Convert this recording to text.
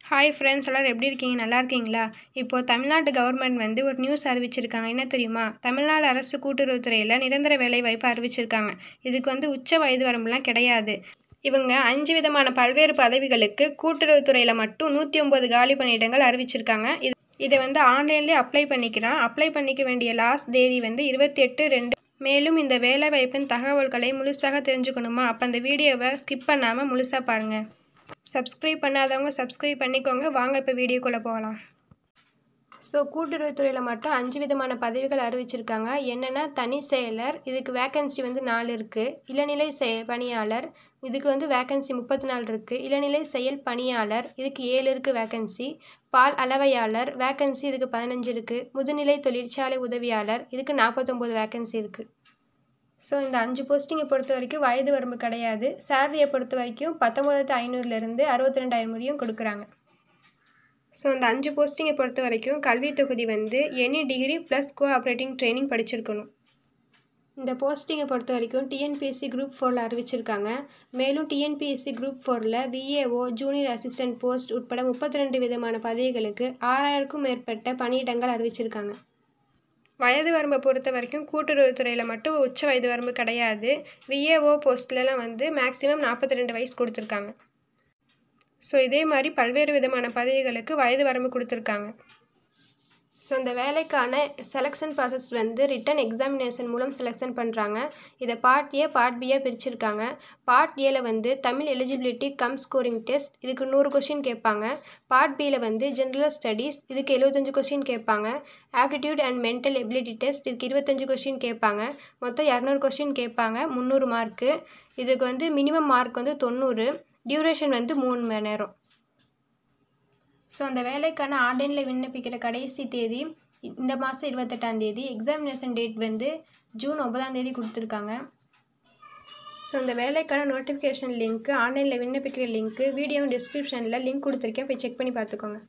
Hi friends, எல்லாரும் எப்படி இருக்கீங்க? நல்லா இருக்கீங்களா? இப்போது தமிழ்நாடு கவர்மெண்ட் வந்து ஒரு நியூஸ் அறிவிச்சிருக்காங்க. என்ன தெரியுமா? தமிழ்நாடு அரசு கூட்டுறவுத்துறையில் நிரந்தர வேலைவாய்ப்பு அறிவிச்சிருக்காங்க. இதுக்கு வந்து உச்ச வயது வரம்புலாம் கிடையாது. இவங்க 5 விதமான பல்வேறு பதவிகளுக்கு கூட்டுறவுத்துறையில் மட்டும் 109 காலி பணியிடங்கள் அறிவிச்சிருக்காங்க. இதை வந்து ஆன்லைன்லேயே அப்ளை பண்ணிக்கலாம். அப்ளை பண்ணிக்க வேண்டிய லாஸ்ட் தேதி வந்து 28/2. மேலும் இந்த வேலைவாய்ப்பின் தகவல்களை முழுசாக தெரிஞ்சுக்கணுமா? அப்போ அந்த வீடியோவை ஸ்கிப் பண்ணாமல் முழுசாக பாருங்கள். சப்ஸ்கிரைப் பண்ணாதவங்க சப்ஸ்கிரைப் பண்ணிக்கோங்க. வாங்க இப்போ வீடியோக்குள்ளே போகலாம். கூட்டுறவுத்துறையில் மட்டும் 5 விதமான பதவிகள் அறிவிச்சிருக்காங்க. என்னென்னா, தனி செயலர், இதுக்கு வேக்கன்சி வந்து 4 இருக்குது. இளநிலை பணியாளர், இதுக்கு வந்து வேக்கன்சி 34 இருக்குது. இளநிலை செயல் பணியாளர், இதுக்கு 7 இருக்குது வேக்கன்சி. பால் அளவையாளர், வேக்கன்சி இதுக்கு 15 இருக்குது. முதுநிலை தொழிற்சாலை உதவியாளர், இதுக்கு 49 வேக்கன்சி இருக்குது. இந்த 5 போஸ்டிங்கை பொறுத்த வரைக்கும் வயது வரம்பு கிடையாது. சேலரியை பொறுத்த வரைக்கும் 19,500லேருந்து 62,000 முடியும் கொடுக்குறாங்க. இந்த 5 போஸ்டிங்கை பொறுத்த வரைக்கும் கல்வி தொகுதி வந்து any degree plus cooperating training படிச்சிருக்கணும். இந்த போஸ்டிங்கை பொறுத்த வரைக்கும் டிஎன்பிஎஸ்சி குரூப் 4ல் அறிவிச்சிருக்காங்க. மேலும் டிஎன்பிஎஸ்சி குரூப் 4ல் விஏஓ, ஜூனியர் அசிஸ்டன்ட் போஸ்ட் உட்பட 32 விதமான பதவிகளுக்கு 6000க்கும் மேற்பட்ட பணியிடங்கள் அறிவிச்சிருக்காங்க. வயது வரம்பை பொறுத்த வரைக்கும் கூட்டுறவுத்துறையில் மட்டும் உச்ச வயது வரம்பு கிடையாது. விஏஓ போஸ்ட்லலாம் வந்து மேக்ஸிமம் 42 வயசு கொடுத்துருக்காங்க. இதே மாதிரி பல்வேறு விதமான பதவிகளுக்கு வயது வரம்பு கொடுத்துருக்காங்க. இந்த வேலைக்கான செலெக்ஷன் ப்ராசஸ் வந்து ரிட்டன் எக்ஸாமினேஷன் மூலம் செலெக்ஷன் பண்ணுறாங்க. இதை பார்ட் ஏ, பார்ட் பியாக பிரிச்சிருக்காங்க. பார்ட் ஏல வந்து Tamil eligibility come scoring test, இதுக்கு 100 கொஷின் கேட்பாங்க. பார்ட் பியில் வந்து ஜென்ரல் ஸ்டடீஸ், இதுக்கு 75 கொஷின் கேட்பாங்க. Aptitude and mental ability test, இதுக்கு 25 கொஷின் கேட்பாங்க. மொத்தம் 200 கொஷின் கேட்பாங்க, 300 மார்க்கு. இதுக்கு வந்து மினிமம் மார்க் வந்து 90. டியூரேஷன் வந்து 3 மணி நேரம். அந்த வேலைக்கான ஆன்லைனில் விண்ணப்பிக்கிற கடைசி தேதி இந்த மாதம் 28ஆம் தேதி. எக்ஸாமினேஷன் டேட் வந்து ஜூன் 9ஆம் தேதி கொடுத்துருக்காங்க. இந்த வேலைக்கான நோட்டிஃபிகேஷன் லிங்க்கு, ஆன்லைனில் விண்ணப்பிக்கிற லிங்க்கு வீடியோ டிஸ்கிரிப்ஷனில் லிங்க் கொடுத்துருக்கேன், போய் செக் பண்ணி பார்த்துக்கோங்க.